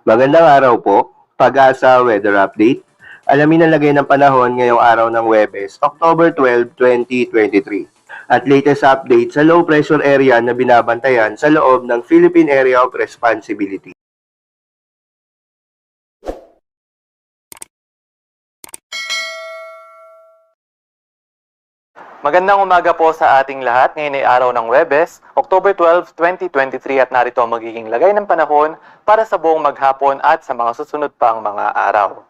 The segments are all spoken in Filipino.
Magandang araw po, Pag-asa Weather Update. Alamin ang lagay ng panahon ngayong araw ng Huwebes, October 12, 2023. At latest update sa low pressure area na binabantayan sa loob ng Philippine Area of Responsibility. Magandang umaga po sa ating lahat. Ngayon ay araw ng Huwebes, October 12, 2023 at narito ang magiging lagay ng panahon para sa buong maghapon at sa mga susunod pang mga araw.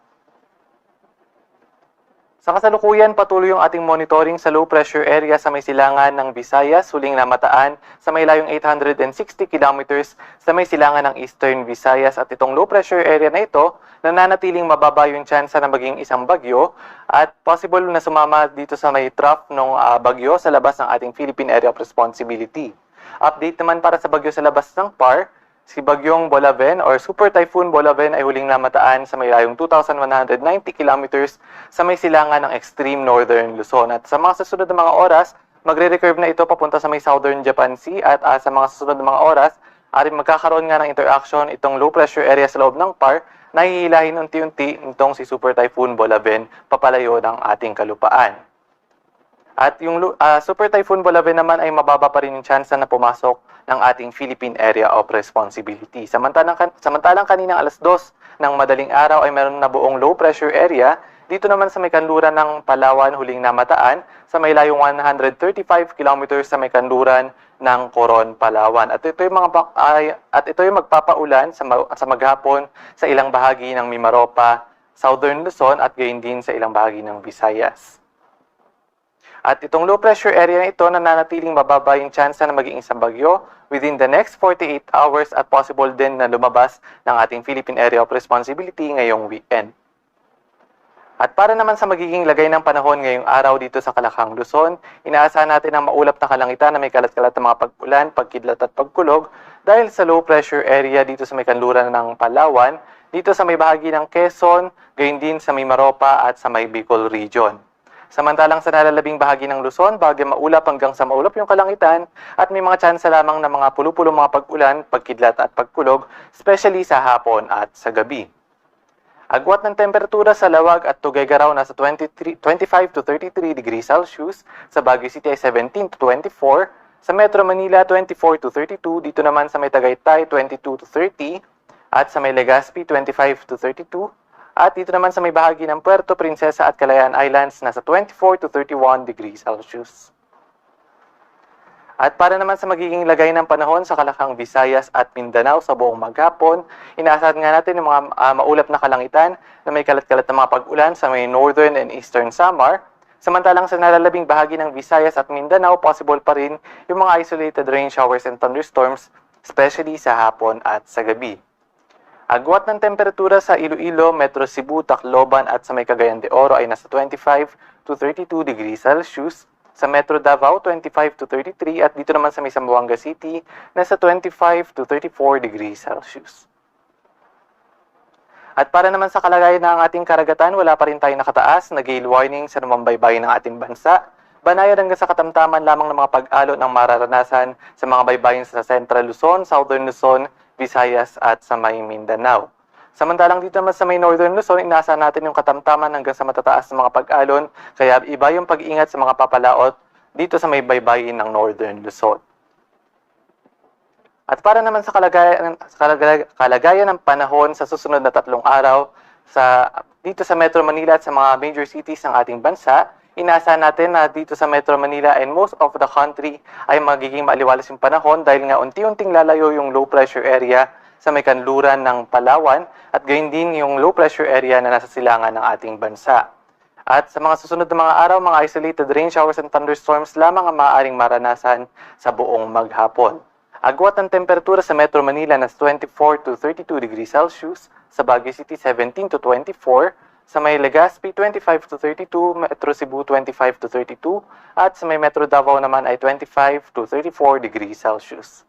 Sa kasalukuyan, patuloy yung ating monitoring sa low pressure area sa may silangan ng Visayas, huling namataan sa may layong 860 kilometers sa may silangan ng Eastern Visayas. At itong low pressure area na ito, nananatiling mababa yung tsansa na maging isang bagyo at possible na sumama dito sa may trough ng bagyo sa labas ng ating Philippine Area of Responsibility. Update naman para sa bagyo sa labas ng PAR, si Bagyong Bolaven or Super Typhoon Bolaven ay huling namataan sa may layong 2,190 kilometers sa may silangan ng extreme northern Luzon. At sa mga susunod na mga oras, magre-recurve na ito papunta sa may southern Japan Sea at sa mga susunod na mga oras, magkakaroon nga ng interaction itong low pressure area sa loob ng PAR na hihilahin unti-unti itong si Super Typhoon Bolaven papalayo ng ating kalupaan. At yung Super Typhoon Bolaven naman ay mababa pa rin yung chance na pumasok ng ating Philippine Area of Responsibility. Samantalang kaninang alas 2 ng madaling araw ay meron na buong low pressure area. Dito naman sa may kanluran ng Palawan huling namataan sa may layong 135 kilometers sa may kanluran ng Coron, Palawan. At ito yung magpapaulan sa maghapon sa ilang bahagi ng Mimaropa, Southern Luzon at gayon din sa ilang bahagi ng Visayas. At itong low pressure area na ito nananatiling mababa yung chance na maging isang bagyo within the next 48 hours at possible din na lumabas ng ating Philippine Area of Responsibility ngayong weekend. At para naman sa magiging lagay ng panahon ngayong araw dito sa Kalakang Luzon, inaasahan natin ang maulap na kalangitan na may kalat-kalat na mga pag-ulan, pagkidlat at pagkulog dahil sa low pressure area dito sa may kanluran ng Palawan, dito sa may bahagi ng Quezon, gayon din sa may Mimaropa at sa may Bicol region. Samantalang sa nalalabing bahagi ng Luzon, bahagi maulap hanggang sa maulap yung kalangitan at may mga tsansa lamang ng mga pulu-pulong mga pag-ulan, pagkidlat at pagkulog, especially sa hapon at sa gabi. Agwat ng temperatura sa Lawag at Tuguegarao nasa 25 to 33 degrees Celsius, sa Baguio City ay 17 to 24, sa Metro Manila 24 to 32, dito naman sa may Tagaytay 22 to 30, at sa may Legazpi 25 to 32, at dito naman sa may bahagi ng Puerto Princesa at Kalayaan Islands nasa 24 to 31 degrees Celsius. At para naman sa magiging lagay ng panahon sa Kalakang Visayas at Mindanao sa buong maghapon, inaasahan nga natin yung mga maulap na kalangitan na may kalat-kalat na mga pag-ulan sa may northern and eastern Samar. Samantalang sa nalalabing bahagi ng Visayas at Mindanao, possible pa rin yung mga isolated rain showers and thunderstorms, especially sa hapon at sa gabi. Agwat ng temperatura sa Iloilo, Metro Cebu, Tacloban at sa may Cagayan de Oro ay nasa 25 to 32 degrees Celsius. Sa Metro Davao, 25 to 33 at dito naman sa may Zamboanga City, nasa 25 to 34 degrees Celsius. At para naman sa kalagayan ng ating karagatan, wala pa rin tayong nakataas na gale warning sa namambaybayin ng ating bansa. Banayad hanggang sa katamtaman lamang ng mga pag-alot ng mararanasan sa mga baybayin sa Central Luzon, Southern Luzon, Visayas at sa may Mindanao. Samantalang dito naman sa may Northern Luzon, inaasahan natin yung katamtaman hanggang sa matataas na mga pag-alon, kaya iba yung pag-iingat sa mga papalaot dito sa may baybayin ng Northern Luzon. At para naman sa kalagayan ng panahon sa susunod na 3 araw dito sa Metro Manila at sa mga major cities ng ating bansa, inaasahan natin na dito sa Metro Manila and most of the country ay magiging maaliwalas yung panahon dahil nga unti-unting lalayo yung low pressure area sa may kanluran ng Palawan at gayon din yung low pressure area na nasa silangan ng ating bansa. At sa mga susunod na mga araw, mga isolated rain showers and thunderstorms lamang ang maaaring maranasan sa buong maghapon. Agwat ng temperatura sa Metro Manila nasa 24 to 32 degrees Celsius, sa Baguio City 17 to 24, sa may Legazpi 25 to 32, Metro Cebu 25 to 32, at sa may Metro Davao naman ay 25 to 34 degrees Celsius.